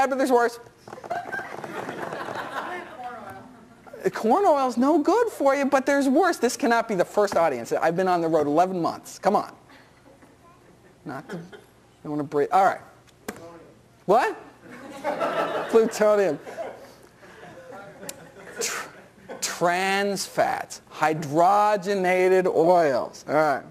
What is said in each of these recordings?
but there's worse. Corn oil is no good for you, but there's worse. This cannot be the first audience. I've been on the road 11 months. Come on. Not the, I want to breathe. All right. What? Plutonium. Trans fats, hydrogenated oils. All right.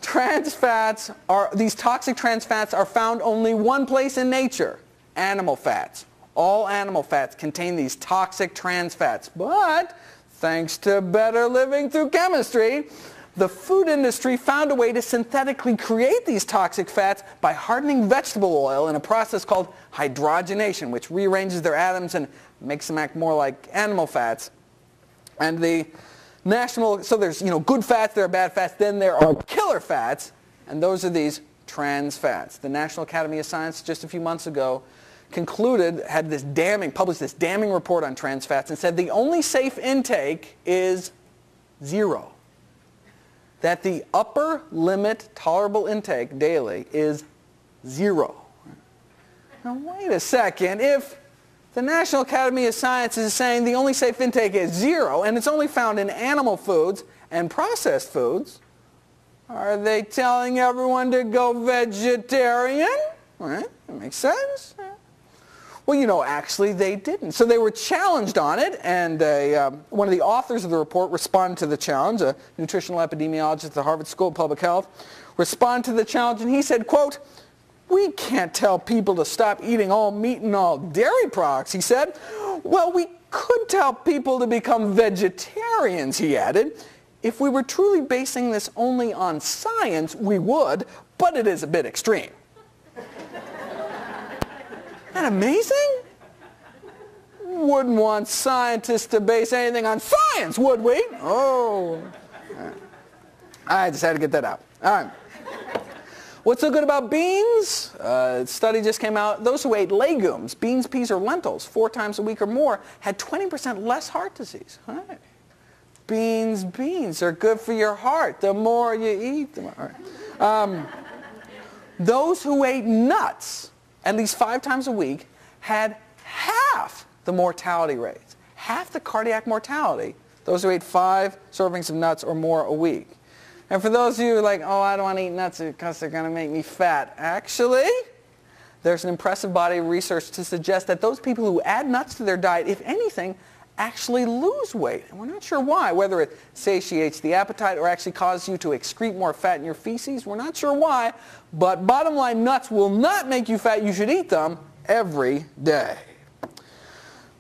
Trans fats are, these toxic trans fats are found only one place in nature, animal fats. All animal fats contain these toxic trans fats. But thanks to better living through chemistry, the food industry found a way to synthetically create these toxic fats by hardening vegetable oil in a process called hydrogenation, which rearranges their atoms and makes them act more like animal fats. And the national, so there's good fats, there are bad fats, then there are killer fats, and those are these trans fats. The National Academy of Science just a few months ago published this damning report on trans fats and said the only safe intake is 0. That the upper limit tolerable intake daily is 0. Now wait a second, if the National Academy of Sciences is saying the only safe intake is 0 and it's only found in animal foods and processed foods, are they telling everyone to go vegetarian? Right? That makes sense. Well, actually they didn't. So they were challenged on it, and one of the authors of the report responded to the challenge, a nutritional epidemiologist at the Harvard School of Public Health, responded to the challenge, and he said, quote, "We can't tell people to stop eating all meat and all dairy products," he said. "Well, we could tell people to become vegetarians," he added. "If we were truly basing this only on science, we would, but it is a bit extreme." Isn't that amazing? Wouldn't want scientists to base anything on science, would we? Oh. I just had to get that out. All right. What's so good about beans? A study just came out. Those who ate legumes, beans, peas, or lentils 4 times a week or more had 20% less heart disease. All right. Beans are good for your heart. The more you eat, the more. All right. Those who ate nuts at least 5 times a week had half the mortality rates, half the cardiac mortality, those who ate 5 servings of nuts or more a week. And for those of you who are like, oh, I don't want to eat nuts because they're going to make me fat, actually, there's an impressive body of research to suggest that those people who add nuts to their diet, if anything, actually lose weight. And we're not sure why, whether it satiates the appetite or actually causes you to excrete more fat in your feces. We're not sure why, but bottom line, nuts will not make you fat. You should eat them every day.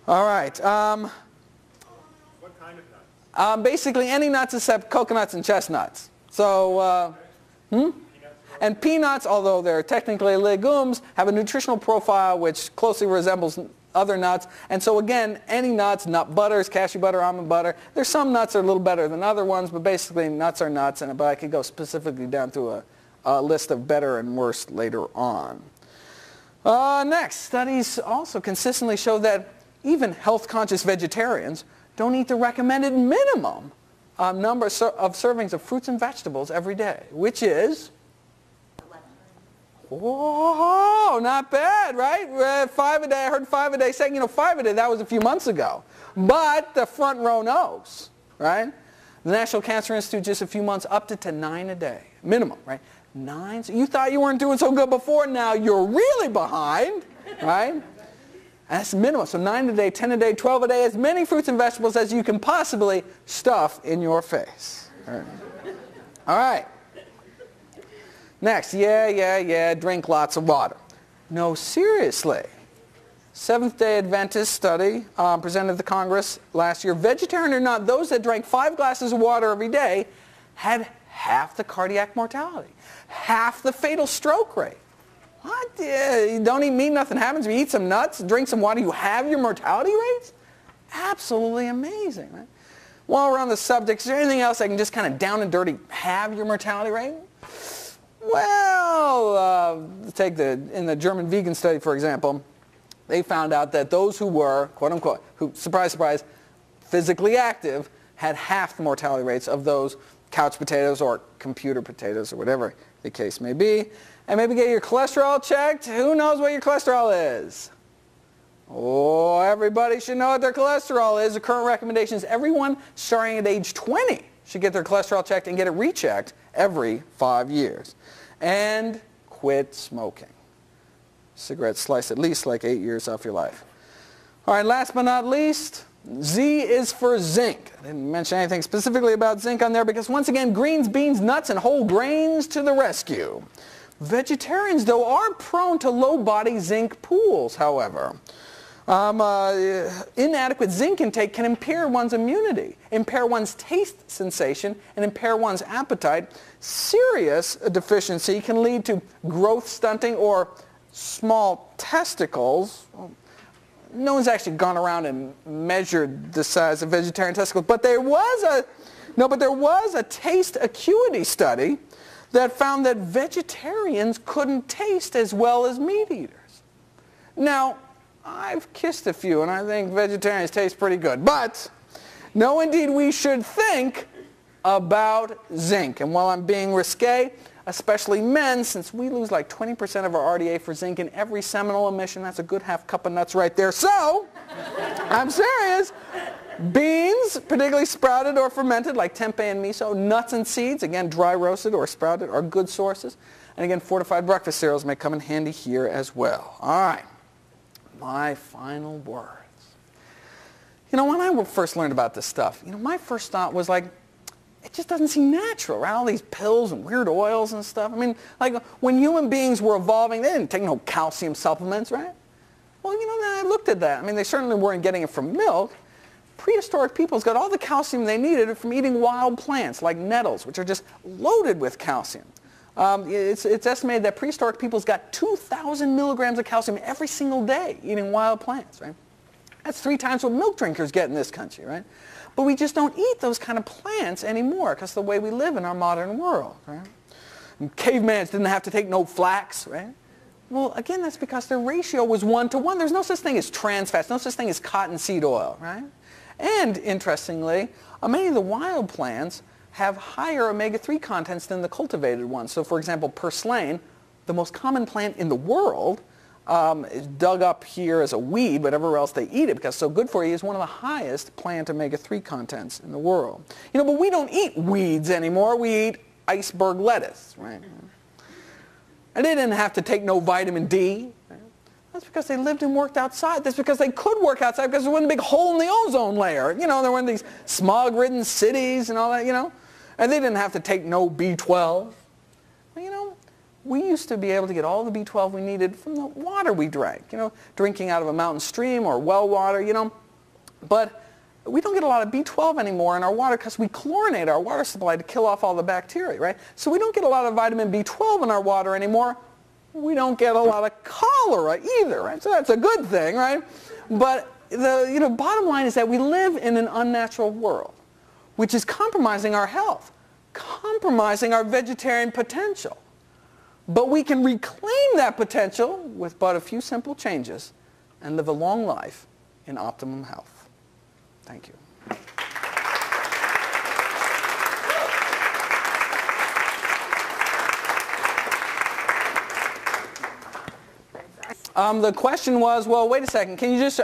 All right. What kind of nuts? Basically any nuts except coconuts and chestnuts. So, And peanuts, although they're technically legumes, have a nutritional profile which closely resembles other nuts. And so again, any nuts, nut butters, cashew butter, almond butter, there's some nuts that are a little better than other ones, but basically nuts are nuts, but I could go specifically down through a list of better and worse later on. Next, studies also consistently show that even health-conscious vegetarians don't eat the recommended minimum number of servings of fruits and vegetables every day, which is 11. Whoa, not bad, right? 5 a day. I heard 5 a day saying, 5 a day, that was a few months ago. But the front row knows, right? The National Cancer Institute just a few months upped it to 9 a day, minimum, right? 9. So you thought you weren't doing so good before, now you're really behind, right? And that's minimum. So 9 a day, 10 a day, 12 a day, as many fruits and vegetables as you can possibly stuff in your face. All right. Next, drink lots of water. No, seriously. Seventh-day Adventist study presented to the Congress last year. Vegetarian or not, those that drank 5 glasses of water every day had half the cardiac mortality, half the fatal stroke rate. What? You don't eat meat, nothing happens. You eat some nuts, drink some water, you have your mortality rates? Absolutely amazing, right? While we're on the subject, is there anything else I can just kind of down and dirty have your mortality rate? Well, in the German vegan study, for example, they found out that those who were, quote unquote, who, surprise, surprise, physically active, had half the mortality rates of those couch potatoes or computer potatoes or whatever the case may be. And maybe get your cholesterol checked. Who knows what your cholesterol is? Oh, everybody should know what their cholesterol is. The current recommendation is everyone starting at age 20 should get their cholesterol checked and get it rechecked every 5 years. And quit smoking. Cigarettes slice at least like 8 years off your life. All right, last but not least, Z is for zinc. I didn't mention anything specifically about zinc on there because once again, greens, beans, nuts, and whole grains to the rescue. Vegetarians, though, are prone to low body zinc pools, however. Inadequate zinc intake can impair one's immunity, impair one's taste sensation, and impair one's appetite. Serious deficiency can lead to growth stunting or small testicles. No one's actually gone around and measured the size of vegetarian testicles, but there was a taste acuity study that found that vegetarians couldn't taste as well as meat eaters. Now, I've kissed a few, and I think vegetarians taste pretty good. But, no, indeed, we should think about zinc. And while I'm being risque, especially men, since we lose like 20% of our RDA for zinc in every seminal emission, that's a good half cup of nuts right there. So, I'm serious. Beans, particularly sprouted or fermented, like tempeh and miso. Nuts and seeds, again, dry roasted or sprouted, are good sources. And again, fortified breakfast cereals may come in handy here as well. All right. My final words. You know, when I first learned about this stuff, my first thought was like, it just doesn't seem natural, right? All these pills and weird oils and stuff. I mean, like when human beings were evolving, they didn't take no calcium supplements, right? Well, then I looked at that. I mean, they certainly weren't getting it from milk. Prehistoric peoples got all the calcium they needed from eating wild plants like nettles, which are just loaded with calcium. It's estimated that prehistoric peoples got 2,000 milligrams of calcium every single day eating wild plants, right? That's 3 times what milk drinkers get in this country, right? But we just don't eat those kind of plants anymore because of the way we live in our modern world, right? And cavemans didn't have to take no flax, right? Well, again, that's because their ratio was 1-to-1. There's no such thing as trans fats, no such thing as cottonseed oil, right? And interestingly, many of the wild plants have higher omega-3 contents than the cultivated ones. So for example, purslane, the most common plant in the world, is dug up here as a weed, but everywhere else they eat it because it's so good for you, is one of the highest plant omega-3 contents in the world. But we don't eat weeds anymore. We eat iceberg lettuce, right? And they didn't have to take no vitamin D. Right? That's because they lived and worked outside. That's because they could work outside because there wasn't a big hole in the ozone layer. There weren't these smog-ridden cities and all that, And they didn't have to take no B12. We used to be able to get all the B12 we needed from the water we drank, drinking out of a mountain stream or well water, But we don't get a lot of B12 anymore in our water because we chlorinate our water supply to kill off all the bacteria, right? So we don't get a lot of vitamin B12 in our water anymore. We don't get a lot of cholera either, right? So that's a good thing, right? But the bottom line is that we live in an unnatural world, which is compromising our health, compromising our vegetarian potential. But we can reclaim that potential with but a few simple changes and live a long life in optimum health. Thank you. The question was, well, wait a second, can you just,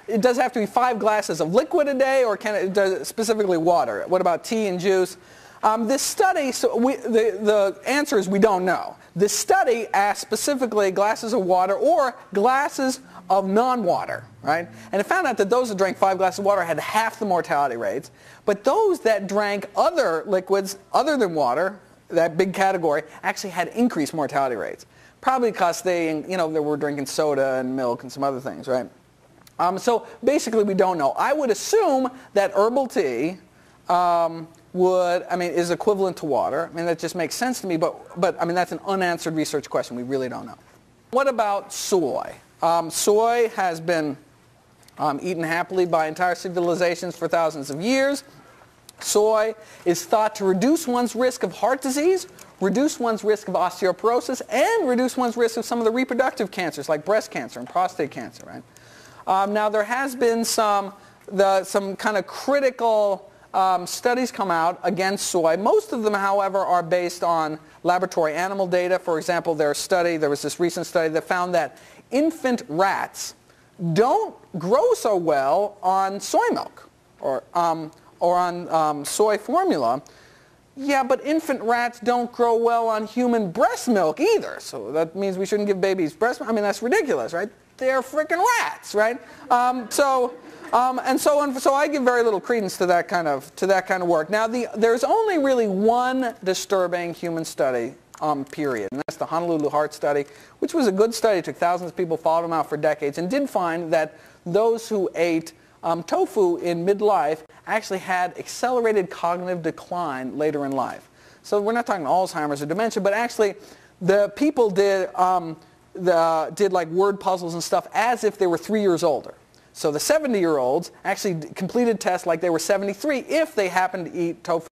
it does have to be 5 glasses of liquid a day, or can it, does specifically water? What about tea and juice? This study, the answer is we don't know. This study asked specifically glasses of water or glasses of non-water, right? And it found out that those that drank 5 glasses of water had half the mortality rates, but those that drank other liquids other than water, that big category, actually had increased mortality rates. Probably because they were drinking soda and milk and some other things, right? So basically we don't know. I would assume that herbal tea is equivalent to water. That just makes sense to me, but that's an unanswered research question. We really don't know. What about soy? Soy has been eaten happily by entire civilizations for thousands of years. Soy is thought to reduce one's risk of heart disease, reduce one's risk of osteoporosis, and reduce one's risk of some of the reproductive cancers like breast cancer and prostate cancer, right? Now there has been some kind of critical studies come out against soy. Most of them, however, are based on laboratory animal data. For example, there was this recent study that found that infant rats don't grow so well on soy milk or on soy formula. Yeah, but infant rats don't grow well on human breast milk either. So that means we shouldn't give babies breast milk. I mean, that's ridiculous, right? They're freaking rats, right? So I give very little credence to that kind of work. Now, there's only really one disturbing human study, period, and that's the Honolulu Heart Study, which was a good study. It took thousands of people, followed them out for decades, and did find that those who ate tofu in midlife actually had accelerated cognitive decline later in life. So we're not talking Alzheimer's or dementia, but actually the people did like word puzzles and stuff as if they were 3 years older. So the 70-year-olds actually completed tests like they were 73 if they happened to eat tofu